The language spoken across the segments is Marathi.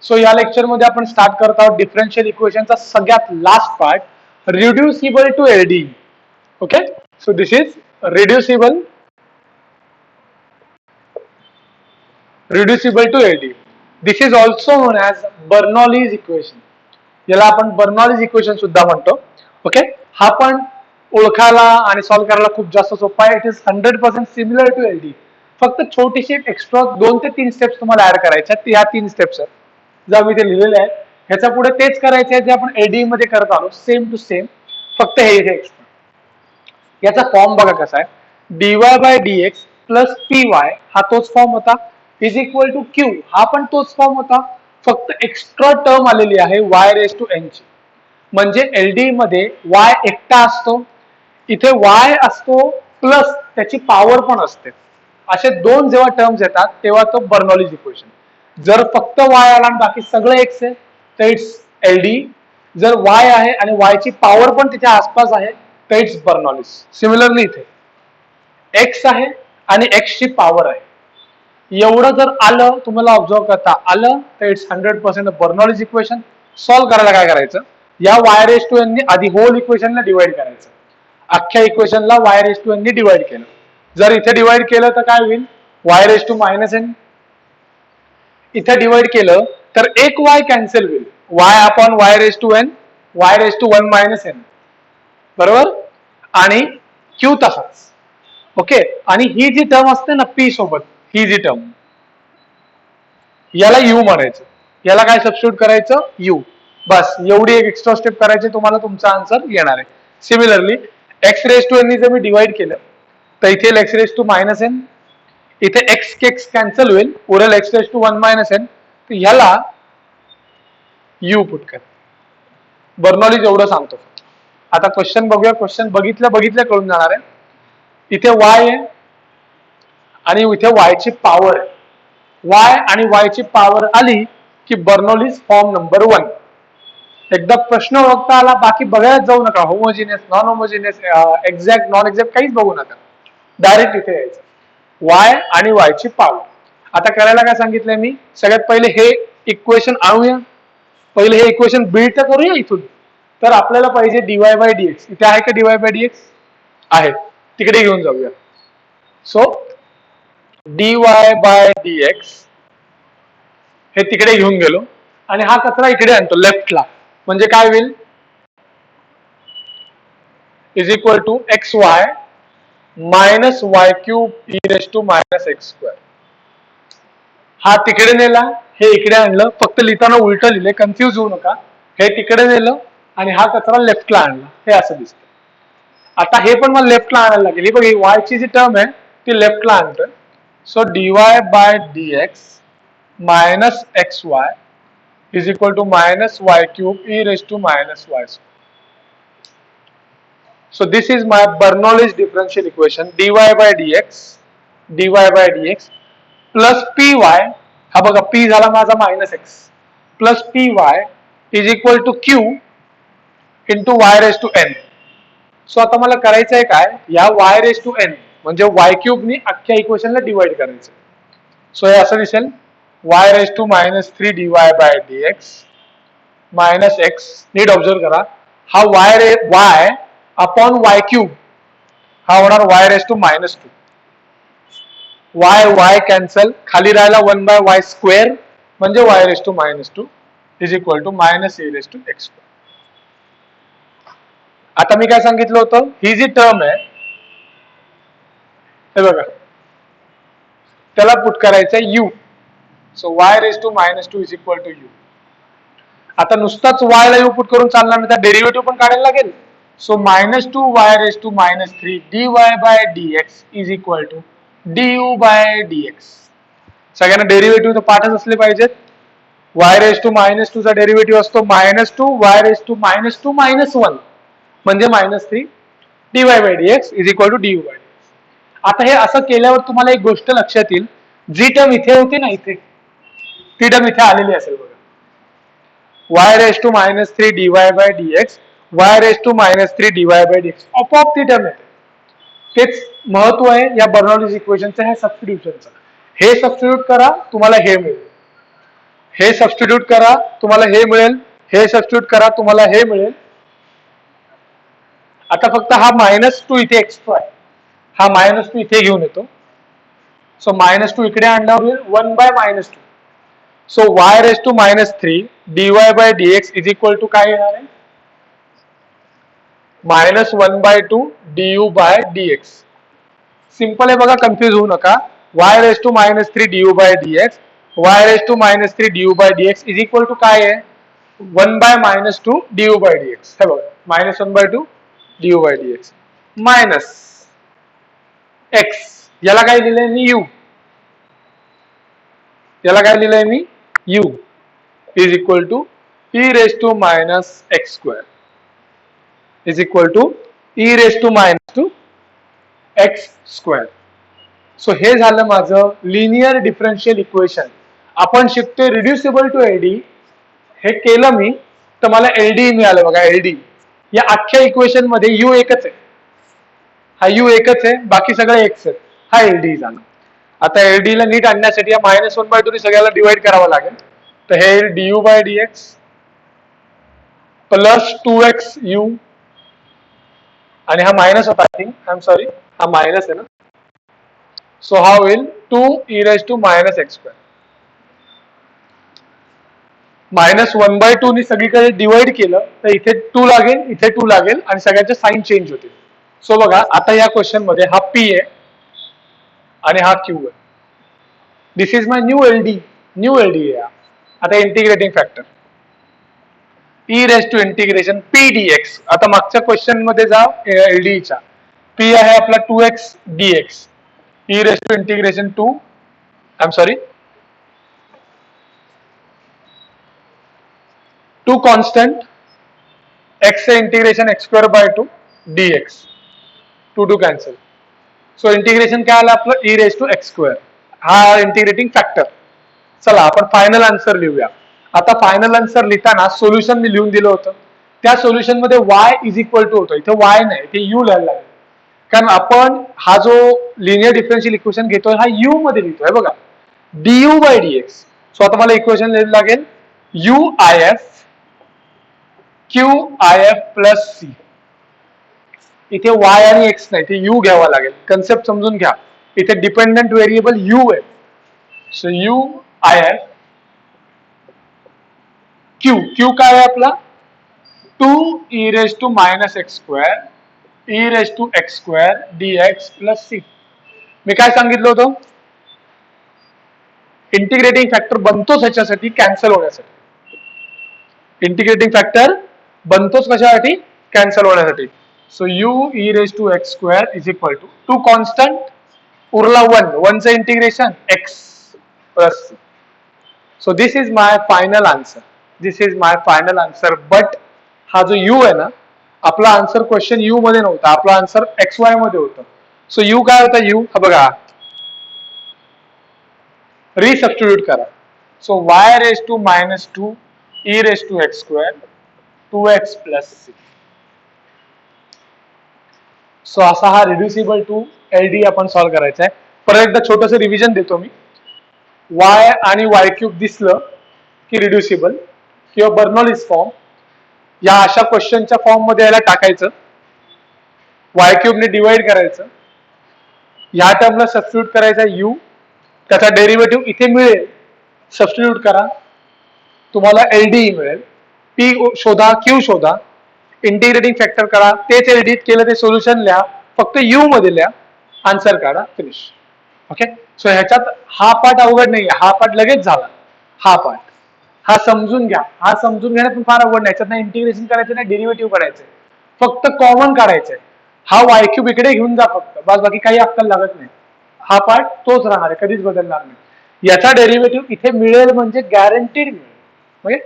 सो या लेक्चर मध्ये आपण स्टार्ट करत आहोत डिफरन्शियल इक्वेशनचा सगळ्यात last part, reducible to LD. Okay, so this is reducible to LD. This is also known as Bernoulli's equation. याला आपण बर्नॉलीज इक्वेशन सुद्धा म्हणतो. ओके, हा पण ओळखायला आणि सॉल्व्ह करायला खूप जास्त सोपा आहे. It is 100% similar to LD. फक्त छोटीशी एक्स्ट्रा 2 ते 3 स्टेप्स तुम्हाला ऍड करायच्या. या 3 स्टेप्स आहेत ज्या मी ते लिहिलेले आहेत. ह्याच्या पुढे तेच करायचे आहे जे आपण एलडी मध्ये करत आलो, सेम टू सेम. फक्त हे एक्स्ट्रा. याचा फॉर्म बघा कसा आहे. Dy by dx plus p y हा तोच फॉर्म होता, इज इक्वल टू क्यू हा पण तोच फॉर्म होता. फक्त एक्स्ट्रा टर्म आलेली आहे वाय रेस टू एन ची. म्हणजे एलडी मध्ये वाय एकटा असतो, इथे वाय असतो प्लस त्याची पॉवर पण असते. असे दोन जेव्हा टर्म्स येतात तेव्हा तो बर्नॉलीज इक्वेशन. जर फक्त वाय आला आणि बाकी सगळं एक्स आहे तर इट्स एलडी. जर वाय आहे आणि वाय ची पॉवर पण त्याच्या आसपास आहे तर इट्स बर्नॉलीज. सिमिलरली इथे एक्स आहे आणि एक्स ची पॉवर आहे. एवढं जर आलं, तुम्हाला ऑब्झर्व करता आलं तर इट्स 100% बर्नॉलीज इक्वेशन. सॉल्व्ह करायला काय करायचं, या वाय रेस टू एन आधी होल इक्वेशनला डिवाइड करायचं. अख्ख्या इक्वेशनला y raise to n divide केलं. जर इथे डिवाइड केलं तर काय होईल, y raise to minus n. इथे डिवाइड केलं तर एक वाय कॅन्सल होईल, y upon y raise to n, y raise to 1 minus n. बरोबर, आणि क्यू तसाच. ओके, आणि ही जी टर्म असते ना पी सोबत, ही जी टर्म, याला यू म्हणायचं. याला काय सबस्टिट्यूट करायचं, यू. बस एवढी एक एक्स्ट्रा स्टेप करायची, तुम्हाला तुमचा आन्सर येणार आहे. Similarly x raise to n जर मी डिवाइड केलं तर इथे x raise to minus n, इथे एक्स एक्स कॅन्सल होईल, उरेल x raise to 1 minus n. तर ह्याला यू पुट कर. बर्नॉलीज एवढं सांगतो. आता क्वेश्चन बघूया. क्वेश्चन बघितल्या कळून जाणार आहे. इथे वाय आहे आणि इथे वाय ची पॉवर आहे. वाय आणि वाय ची पॉवर आली की बर्नॉलीज फॉर्म नंबर 1. एकदा प्रश्न ओळखता आला, बाकी बघायला जाऊ नका. Homogeneous, non homogeneous, exact, non exact काहीच बघू नका. डायरेक्ट इथे यायचं, वाय आणि वाय ची पॉवर. आता करायला काय सांगितलंय मी, सगळ्यात पहिले हे इक्वेशन आणूया. पहिले हे इक्वेशन बिल्ड तर करूया इथून. तर आपल्याला पाहिजे डीवाय बाय डीएक्स. इथे आहे का डीवाय बाय डीएक्स? आहे, तिकडे घेऊन जाऊया. सो डीवाय बाय डीएक्स हे तिकडे घेऊन गेलो आणि हा कचरा इकडे आणतो लेफ्टला. म्हणजे काय होईल, is equal to x y minus y cube e raise to minus x square. हा तिकडे नेला, हे इकडे आणलं. फक्त लिहिताना उलट लिहिले, कन्फ्युज होऊ नका. हे तिकडे नेलं आणि हा कचरा लेफ्टला आणला, हे असं दिसतं. आता हे पण मला लेफ्टला आणायला लागेल. ही बघ, ही वाय ची जी टर्म आहे ती लेफ्टला आणतोय. So dy by dx minus x y is equal to minus y cube e raise to minus y square. So this is my Bernoulli's differential equation, dy by dx plus py, हा बघा p झाला माझा minus x, plus p y is equal to q into y raise to n. So आता मला करायचं आहे काय, या वाय रेस टू एन म्हणजे वाय क्यूब नी अख्ख्या इक्वेशनला डिवाइड करायचं. सो हे असं दिसेल, y raise to minus 3 dy by dx minus x. नीट ऑब्झर्व करा, हा वाय अपॉन वाय क्यूब हा होणार y raise to minus 2. Y y cancel, खाली राहिला 1 बाय वाय स्क्वेअर म्हणजे y raise to minus 2 is equal to minus a raise to x square. आता मी काय सांगितलं होतं, ही जी टर्म आहे हे बघा, त्याला पुट करायचं आहे u. So y raise to minus 2 is equal to u. आता नुसताच वाय ला यू पुट करून चालणार नाही, त्या डेरिव्हेटिव्ह पण काढायला लागेल. So minus 2 y raise to minus 3 dy by dx is equal to du by dx. सगळ्यांना डेरिव्हेटिव्ह तर पाठच असले पाहिजेत. वाय रेस टू मायनस 2 चा डेरिव्हेटिव्ह असतो minus 2 y raise to minus 2 minus 1 म्हणजे minus 3 dy by dx is equal to du by dx. आता हे असं केल्यावर तुम्हाला एक गोष्ट लक्षात येईल, जी टर्म इथे होती ना, इथे ती टर्म इथे आलेली असेल बघा. Y raise to minus 3 dy by dx, y raise to minus 3 dy by dx, आपोआप ती टर्म येते. तेच महत्व आहे या बर्नॉलीज इक्वेशनचं, ह्या सबस्टिट्यूशनचं. हे सबस्टिट्यूट करा, तुम्हाला हे मिळेल. हे सबस्टिट्यूट करा तुम्हाला हे मिळेल, हे सबस्टिट्यूट करा तुम्हाला हे मिळेल. आता फक्त हा -2 इथे एक्स्ट्रा आहे, हा -2 इथे घेऊन येतो. सो -2 इकडे आणल्यावर होईल 1/-2. So y⁻³ dy/dx is equal to काय येणार आहे, -1/2 du/dx. सिंपल आहे बघा, कन्फ्युज होऊ नका. y⁻³ du/dx, y⁻³ du/dx is equal to काय आहे, 1/-2 du/dx. हे बघा, -1/2 du/dx मायनस x, याला काय लिहिलंय मी u, याला काय लिहिलंय मी u is equal to e⁻⁻x² is equal to e⁻⁻x². So हे झालं माझं लिनियर डिफरन्शियल इक्वेशन. आपण शिकतोय रिड्युसिबल टू एलडी. हे केलं मी तर मला एलडी मिळालं बघा. एलडी या अख्ख्या इक्वेशन मध्ये यू एकच आहे, हा यू एकच आहे, बाकी सगळे एक्स आहेत. हा एलडी झाला. आता एलडी ला नीट आणण्यासाठी या -1/2 सगळ्याला डिवाइड करावं लागेल. तर हे du/dx प्लस 2x u, आणि हा मायनस होता, I think, I am sorry, हा मायनस आहे ना. सो हा होईल 2e⁻⁻x². -1/2 ने सगळीकडे डिवाइड केलं तर इथे 2 लागेल, इथे 2 लागेल, आणि सगळ्यांचे साइन चेंज होतील. सो बघा आता या क्वेश्चन मध्ये हा P आहे आणि हा Q आहे. This is my new LD. New LD आहे. आता integrating factor e⁻⁻ p dx. आता मागच्या क्वेश्चन मध्ये जा, एलडीच्या p आहे आपला 2x dx, e⁻⁻2 I am sorry 2 constant, x say integration x²/2 dx, 2 cancel. So integration काय आलं आपलं e⁻⁻x². हा इंटिग्रेटिंग फॅक्टर. चला आपण फायनल आन्सर लिहूया. आता फायनल आन्सर लिहिताना सोल्युशन मी लिहून दिलं होतं. त्या सोल्युशन मध्ये y इज इक्वल टू होतं, इथे y नाही, इथे u लिहायला लागेल. कारण आपण हा जो लिनियर डिफरन्शियल इक्वेशन घेतोय हा u मध्ये लिहितोय बघा, du/dx. सो आता मला इक्वेशन लिहायला लागेल uif qif प्लस c. इथे y आणि x नाही, इथे u घ्यावा लागेल. कन्सेप्ट समजून घ्या. इथे डिपेंडंट व्हेरिएबल u आहे. सो uif q काय आहे आपला 2e⁻⁻x² e⁻x² dx plus c. मी काय सांगितलं होतं, इंटिग्रेटिंग फॅक्टर बनतोच ह्याच्यासाठी कॅन्सल होण्यासाठी. इंटिग्रेटिंग फॅक्टर बनतोच कशासाठी, कॅन्सल होण्यासाठी. So u e⁻x² is equal to 2 constant उरला 1 चं integration x plus c. So this is my final answer. This is my final answer. But हा जो u आहे ना, आपला आन्सर क्वेश्चन u मध्ये नव्हता, आपला आन्सर xy मध्ये होतं. सो u काय होता, u हा बघा, रिसबस्टिट्यूट करा. So y⁻⁻2 e⁻x², 2x plus c. So असा हा रिड्युसिबल टू एलडी आपण सॉल्व्ह करायचा आहे. परत एकदा छोटंसं रिव्हिजन देतो मी. y आणि y³ दिसलं की रिड्युसिबल किंवा बर्नॉलिस फॉर्म, या अशा क्वेश्चनच्या फॉर्म मध्ये याला टाकायचं, y³ ने डिवाइड करायचं, या टर्मला सबस्टिट्यूट करायचा u, त्याचा डेरिव्हेटिव्ह इथे मिळेल, सबस्टिट्यूट करा, तुम्हाला एलडी मिळेल. p शोधा, q शोधा, इंटिग्रेटिंग फॅक्टर करा, तेच एडिट केलं ते सोल्युशन लिहा, फक्त u मध्ये लिहा, आन्सर काढा, फिनिश. ओके. सो ह्याच्यात हा पार्ट अवघड नाही, हा पार्ट लगेच झाला. हा पार्ट हा समजून घ्या, हा समजून घेण्यात पण फार अवघड नाही. याच्यात नाही इंटिग्रेशन करायचं, नाही डेरिव्हेटिव्ह करायचंय, फक्त कॉमन काढायचंय. हा y³ इकडे घेऊन जा फक्त, बस, बाकी काही अक्कल लागत नाही. हा पार्ट तोच राहणार आहे, कधीच बदलणार नाही. याचा डेरिव्हेटिव्ह इथे मिळेल म्हणजे गॅरंटीड मिळेल. ओके.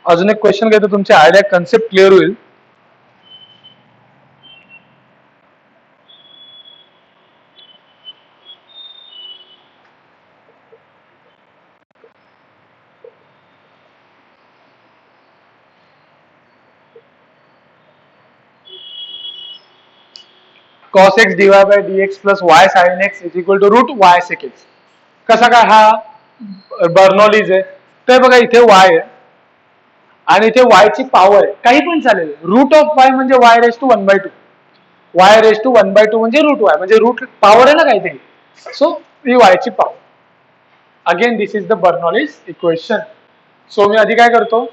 अजून एक क्वेश्चन घेतो, तुमची आयडिया कन्सेप्ट क्लिअर होईल. cos x dy by dx plus y sin x is equal to root y sec x. कसा काय हा बर्नॉलीज आहे तर बघा इथे y आहे आणि इथे y ची पॉवर आहे काही पण चालेल रूट ऑफ y म्हणजे y raise to 1/2 y raise to 1/2 म्हणजे रूट y म्हणजे रूट पॉवर आहे ना काहीतरी सो ही y ची power again this is the Bernoulli's equation so मी आधी काय करतो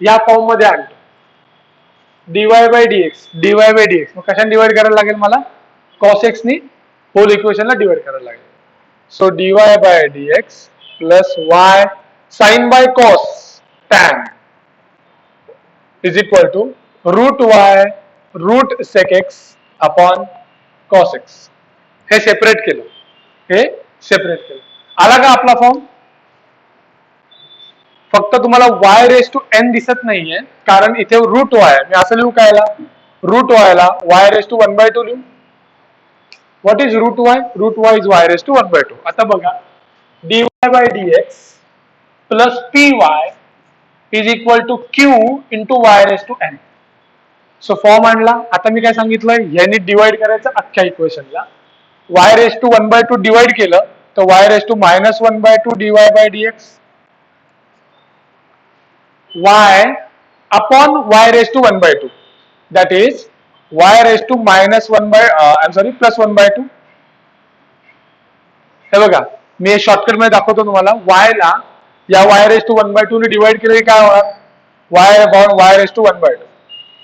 या फॉर्म मध्ये आणतो dy बाय dx मग कशाने डिवाइड करायला लागेल मला cos x नी होल इक्वेशनला डिवाइड करायला लागेल so dy by dx plus y sin by cos tan is equal to root y root sec x upon cos x हे सेपरेट केलं आला का आपला फॉर्म फक्त तुम्हाला y रेस टू n दिसत नाहीये कारण इथे रूट y मी असं लिहू कायला रूट y ला y रेस टू 1/2 लिहू what is root y is y raise to 1/2 आता बघा dy by dx plus py is equal to q into y raise to n so form आणला आता मी काय सांगितलं यांनी डिवाइड करायचं अख्ख्या इक्वेशनला y रेस टू 1/2 डिवाइड केलं तर y raise to minus 1/2 dy by dx y upon y raised to 1/2 that is y raised to minus 1 by plus 1/2 हे बघा मी शॉर्टकट मध्ये दाखवतो तुम्हाला y ला या y raised to 1/2 ने डिवाइड केलं काय होणार y upon y raised to 1/2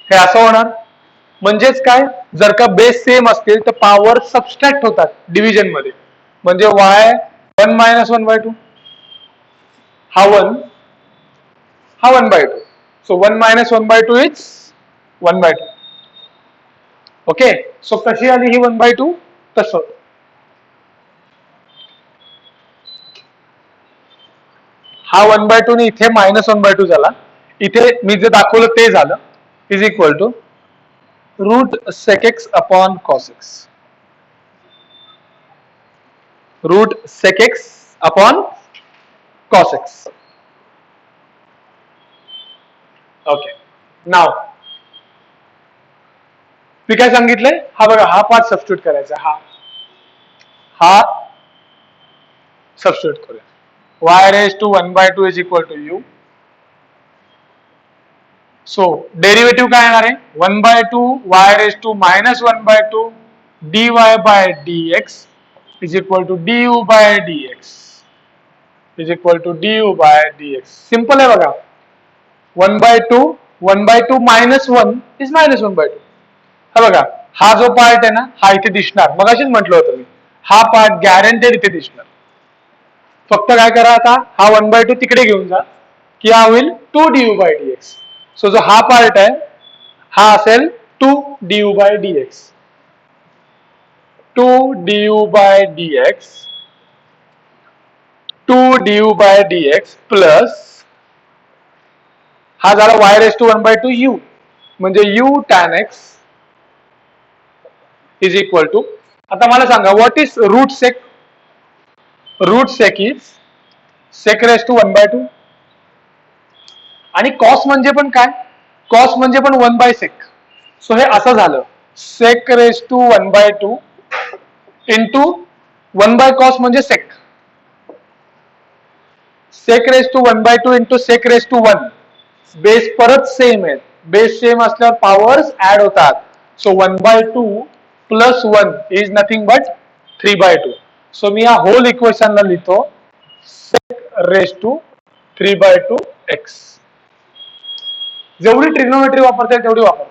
हे असं होणार म्हणजेच काय जर का बेस सेम असतील तर पॉवर सबस्ट्रॅक्ट होतात डिव्हिजन मध्ये म्हणजे y 1 minus 1/2 हा 1 हा 1/2 so 1 minus 1/2 is 1/2 okay so कशी आली ही 1/2 तसं हा 1/2 ने इथे मायनस 1/2 झाला इथे मी जे दाखवलं ते झालं is equal to root sec x upon cos x root sec x upon cos x okay now मी काय सांगितलंय हा बघा हा पार्ट सबस्टिट्यूट करायचा हा सबस्टिट्यूट करूया y raised to 1/2 is equal to u so derivative काय येणार आहे 1/2 y raised to minus 1/2 dy by dx is equal to du by dx is equal to du by dx simple आहे बघा 1/2 minus 1 is minus 1/2 हा बघा हा जो पार्ट आहे ना हा इथे दिसणार मग अशीच म्हटलं होतं मी हा पार्ट गॅरंटेड इथे दिसणार फक्त काय करा आता हा 1/2 तिकडे घेऊन जा की हा होईल 2 du by dx सो जो हा पार्ट आहे हा असेल 2 du by dx 2 du by dx 2 du by dx plus हा झाला y raised to 1/2 u म्हणजे u tan x is equal to आता मला सांगा what is root sec is sec raise to 1/2 आणि कॉस म्हणजे पण काय कॉस म्हणजे पण 1/sec सो हे असं झालं सेक रेस टू 1/2 इंटू 1/cos म्हणजे sec raise to 1/2 into sec raise to 1 base परत सेम आहे बेस सेम असल्यावर पॉवर्स ऍड होतात so 1/2 plus 1 is nothing but 3/2 so मी या होल इक्वेशनला लिहितो सेक रेस टू 3/2 एक्स जेवढी ट्रिग्नोमेट्री वापरता येईल तेवढी वापर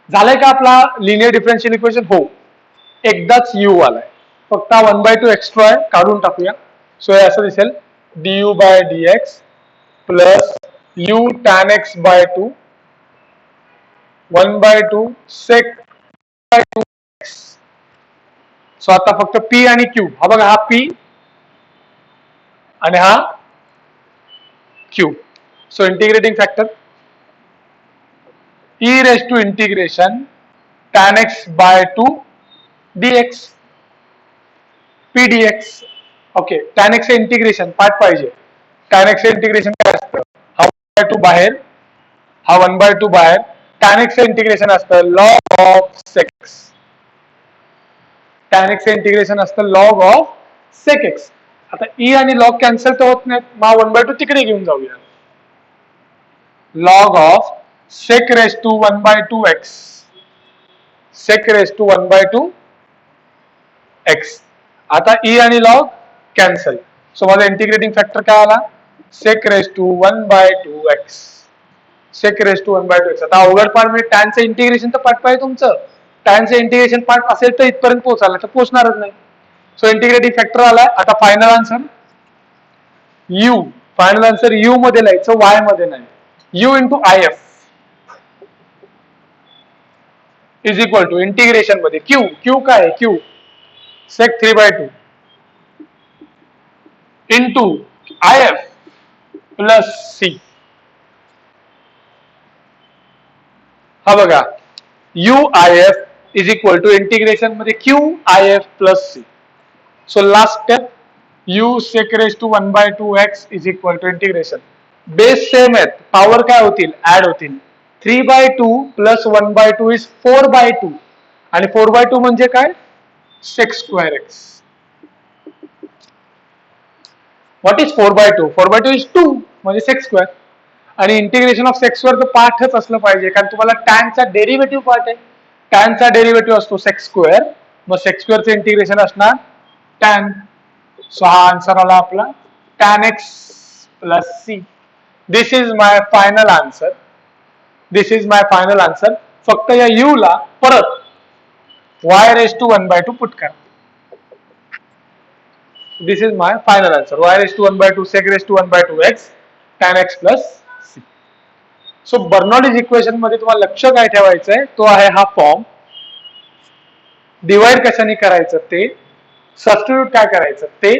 झालंय का आपला लिनियर डिफरन्शियल इक्वेशन हो एकदाच u आलाय फक्त 1/2 एक्स्ट्रा आहे काढून टाकूया सो हे असं दिसेल du by dx plus u tan x by 2 1/2 sec by 2x so आता फक्त p आणि q हा बघा हा p आणि हा q so integrating factor e raised to integration tan x by 2 dx p dx okay tan x चे इंटिग्रेशन पार्ट पाहिजे tan x चे इंटिग्रेशन काय असतं हा 1/2 बाहेर हा 1/2 बाहेर tan x चे इंटिग्रेशन असतं log of sec x tan x integration असतं लॉग ऑफ सेक एक्स. आता ई आणि लॉग कॅन्सल तर होत नाहीत, मग 1/2 तिकडे घेऊन जाऊया. Log of sec raise to 1/2 x, sec raise to 1/2 x. आता ई आणि लॉग कॅन्सल, सो माझा इंटिग्रेटिंग फॅक्टर काय आला, sec raise to 1/2 x, sec raise to 1/2 x. आता अवघड पार्ट म्हणजे टॅनचं इंटिग्रेशन तर पार्ट पाहिजे तुमचं. टॅनचं इंटिग्रेशन पार्ट असेल तर इथपर्यंत पोहोचायला, तर पोहोचणारच नाही. सो इंटिग्रेटिंग फॅक्टर आलाय. आता final answer u, final answer u मध्ये लिहायचं, वाय मध्ये नाही. U into I F is equal to integration मध्ये क्यू, क्यू काय आहे, Q sec 3/2 into I F plus C. हा बघा, u I F is equal to integration मध्ये Q I F plus C. So last step, u sec raise to 1/2 x is equal to integration. Base same आहेत, पॉवर काय होतील, ऍड होतील. 3/2 प्लस 1/2 इज 4/2 आणि 4/2 म्हणजे काय, sec square x. What is 4/2, 4/2 is 2 म्हणजे सेक स्क्वेअर. आणि इंटिग्रेशन ऑफ सेक स्क्वेअर तर पार्टच असलं पाहिजे, कारण तुम्हाला टॅनचा डेरिव्हेटिव्ह पार्ट आहे. टॅनचा डेरिव्हेटिव्ह असतो सेक स्क्वेअर, मग सेक स्क्वेअरचं इंटिग्रेशन असणार टॅन. सो हा आन्सर आला आपला tan x plus c. This is my final answer, this is my final answer. फक्त या यू ला परत वाय रेस टू 1/2 पुट करा. This is my final answer, y raise to 1/2 sec raise to 1/2 x tan x plus C. So Bernoulli's equation मध्ये तुम्हाला लक्ष काय ठेवायचं आहे, तो आहे हा फॉर्म. डिवाइड कशाने करायचं ते, सबस्टिट्यूट काय करायचं ते,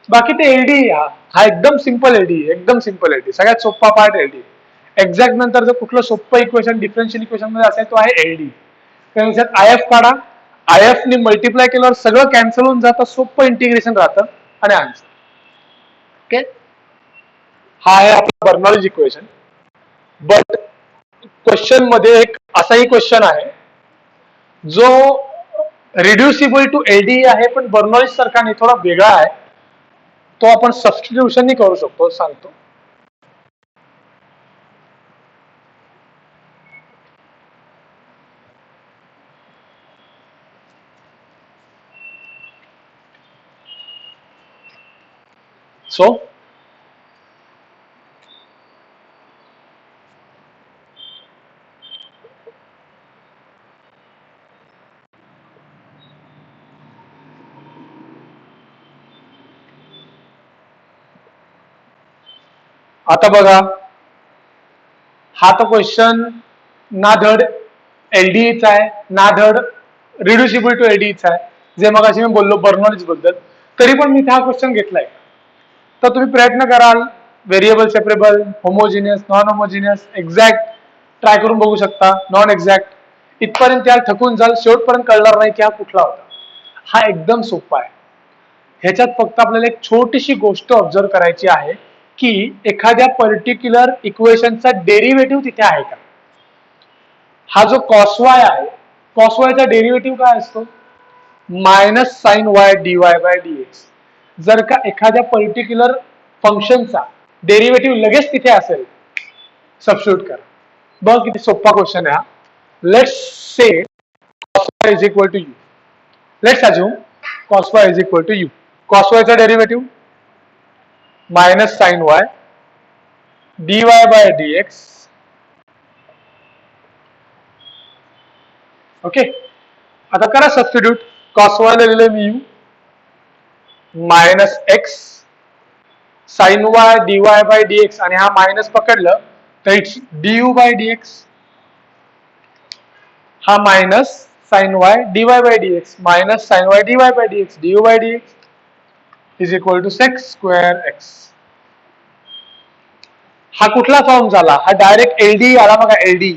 बाकी ते एलडी. हा एकदम सिंपल एलडी, एकदम सिंपल एलडी, सगळ्यात सोपा पार्ट एलडी. एक्झॅक्ट नंतर जर कुठलं सोपं इक्वेशन डिफरन्शियल इक्वेशन मध्ये असेल तो आहे एलडी. त्यानुसार आय एफ काढा, आय एफ ने मल्टिप्लाय केल्यावर सगळं कॅन्सल होऊन जातं, सोपं इंटिग्रेशन राहतं आणि आन्सर. ओके, हा आहे आपला बर्नॉलीज इक्वेशन. बट क्वेश्चन मध्ये एक असाही क्वेश्चन आहे जो रिड्युसिबल टू एलडी आहे, पण बर्नॉलीज सारखा नाही, थोडा वेगळा आहे. तो आपण सबस्टिट्यूशन करू शकतो, सांगतो. सो आता बघा, हा तो क्वेश्चन ना धड एलडीचा आहे ना धड रिड्युसिबल टू एलडीचा आहे, जे मग अशी मी बोललो बर्नॉलीज बद्दल. तरी पण मी हा क्वेश्चन घेतलाय. तर तुम्ही प्रयत्न कराल, variable separable, homogeneous, non homogeneous, exact try करून बघू शकता, नॉन एक्झॅक्ट. इथपर्यंत यार थकून जाल, शेवटपर्यंत कळणार नाही की हा कुठला होता. हा एकदम सोपा आहे. ह्याच्यात फक्त आपल्याला एक छोटीशी गोष्ट ऑब्झर्व करायची आहे की एखाद्या पर्टिक्युलर इक्वेशनचा डेरिव्हेटिव्ह तिथे आहे का. हा जो कॉस वाय आहे, कॉस वायचा डेरिव्हेटिव्ह काय असतो, minus sine y d y by d x. जर का एखाद्या पर्टिक्युलर फंक्शनचा डेरिव्हेटिव्ह लगेच तिथे असेल, सबस्टिट्यूट करा. बघ किती सोपा क्वेश्चन आहे हा. Let's say cos y is equal to u. Let's assume cos y is equal to u. Cos y चा derivative minus sine y dy by dx. Okay, आता करा सबस्टिट्यूट. cos y ला लिहिले मी u minus x sine y dy by dx आणि हा मायनस पकडलं तर इट्स du by dx. हा minus sine y dy by dx minus sine y dy by dx du by dx is equal to sec square x. हा कुठला फॉर्म झाला, हा डायरेक्ट एलडी आला बघा, एलडी.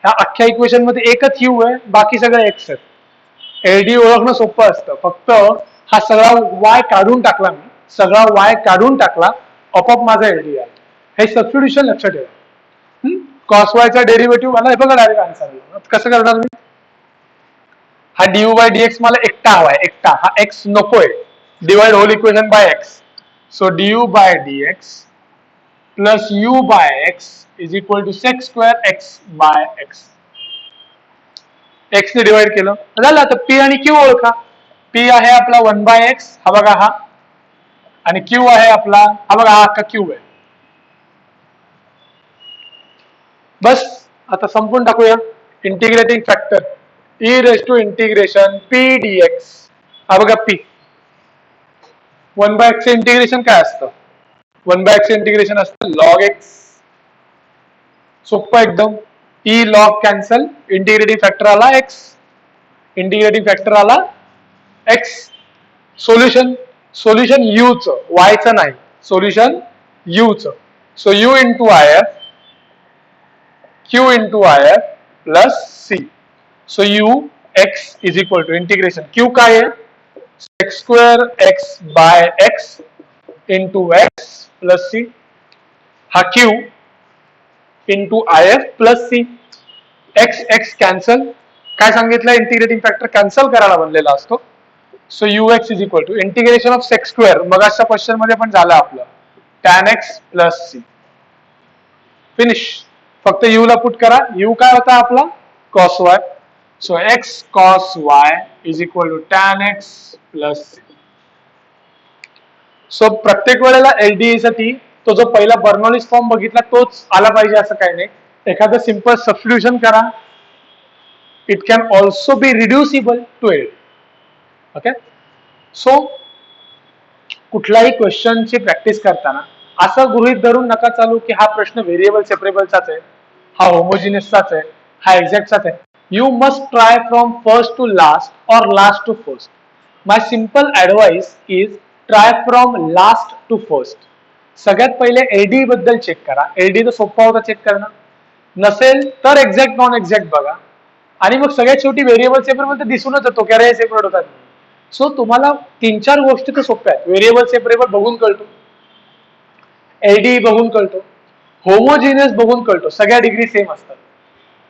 ह्या अख्ख्या इक्वेशन मध्ये एकच यू आहे, बाकी सगळे एक्स आहेत. एलडी ओळखणं सोपं असतं, फक्त हा सगळा वाय काढून टाकला, मी सगळा वाय काढून टाकला, आपोआप माझा एलडी आला. हे सबस्टिट्यूशन लक्षात ठेवा. कॉस वायचा डेरिव्हेटिव्ह आला, हे बघा डायरेक्ट आन्सर. कसं करणार मी, हा ड्यू बाय डीएक्स मला एकटा हवाय, एकटा, हा एक्स नकोय. Divide whole equation by x. So du by dx plus u by x is equal to sec square x by x. X ने डिवाइड केलं झालं. आता पी आणि क्यू ओळखा. पी आहे आपला 1 बाय एक्स, हा बघा हा, आणि क्यू आहे आपला, हा बघा हा अख्खा क्यू आहे. बस आता संपून टाकूया. Integrating factor e raise to integration p dx, हा बघा पी. 1 बाय एक्स इंटिग्रेशन काय असतं? 1 बाय एक्स इंटिग्रेशन असतं लॉग एक्स. सोपं एकदम. E log cancel, integrating factor आला एक्स, इंटिग्रेटिंग फॅक्टर आला एक्स. सोल्युशन, सोल्युशन यू च, वाय च नाही, सोल्युशन यू च. So u into I F, Q into I F plus C. So u x is equal to integration Q काय आहे? X square x by x into x plus C. हा Q into I F plus C. X x cancel. काय सांगितलं? इंटिग्रेटिंग फॅक्टर कॅन्सल करायला बनलेला असतो. So u x is equal to integration of sec square, मग अशा क्वेश्चन मध्ये पण झालं आपलं, tan x plus c. Finish. फक्त यू ला पुट करा. यू काय होता आपला? Cos y. So x cos y is equal to tan x plus C. So प्रत्येक वेळेला एलडीए साठी तो जो पहिला बर्नॉलिस फॉर्म बघितला तोच आला पाहिजे असं काही नाही. एखादं सिंपल सबस्टिट्यूशन करा. It can also be reducible to L. Okay. So कुठल्याही क्वेश्चनची प्रॅक्टिस करताना असं गृहीत धरून नका चालू की हा प्रश्न व्हेरिएबल सेपरेबलचाच आहे, हा होमोजिनियसचाच आहे, हा एक्झॅक्टचाच आहे. You must try from first to last और last to first. My simple advice is try from last to first. सगळ्यात पहिले एलडी बद्दल चेक करा. एलडी तर सोपा होता चेक करणं. नसेल तर एक्झॅक्ट नॉन एक्झॅक्ट बघा, आणि मग सगळ्यात शेवटी व्हेरिएबल सेपरेबल तर दिसूनच येतो की अरे सेपरेट होतात. सो तुम्हाला 3-4 गोष्टी तर सोप्या आहेत. व्हेरिएबल सेपरेबल बघून कळतो, एलडी बघून कळतो, होमोजिनियस बघून कळतो, सगळ्या डिग्री सेम असतात.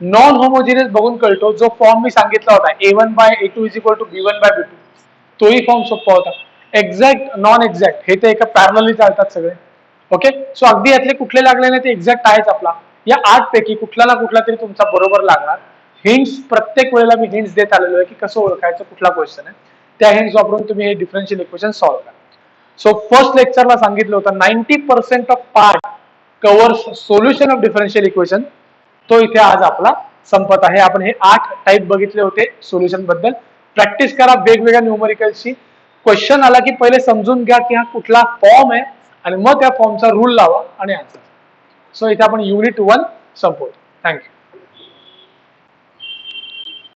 नॉन होमोजिनियस बघून कळतो, जो फॉर्म मी सांगितला होता A1 by A2 is equal to B1 by B2, तोही फॉर्म सोपा होता. एक्झॅक्ट नॉन एक्झॅक्ट हे तर एका पॅरलली चालतात सगळे. ओके. सो अगदी यातले कुठले लागले नाही ते एक्झॅक्ट आहेच आपला. या 8 पैकी कुठला ना कुठला तरी तुमचा बरोबर लागणार. हिंट्स प्रत्येक वेळेला मी हिंट्स देत आलेलो आहे की कसं ओळखायचं कुठला क्वेश्चन आहे. त्या हिंट्स वापरून तुम्ही हे डिफरन्शियल इक्वेशन सॉल्व्ह करा. सो फर्स्ट लेक्चरला सांगितलं होतं 90% of part covers solution of differential equation. तो इथे आज आपला संपत आहे. आपण हे 8 टाइप बघितले होते सोल्युशन बद्दल. प्रॅक्टिस करा वेगवेगळ्या न्यूमरिकल्सची. क्वेश्चन आला की पहिले समजून घ्या की हा कुठला फॉर्म आहे आणि मग त्या फॉर्मचा रूल लावा आणि आन्सर. सो इथे आपण युनिट 1 संपवतो. थँक्यू.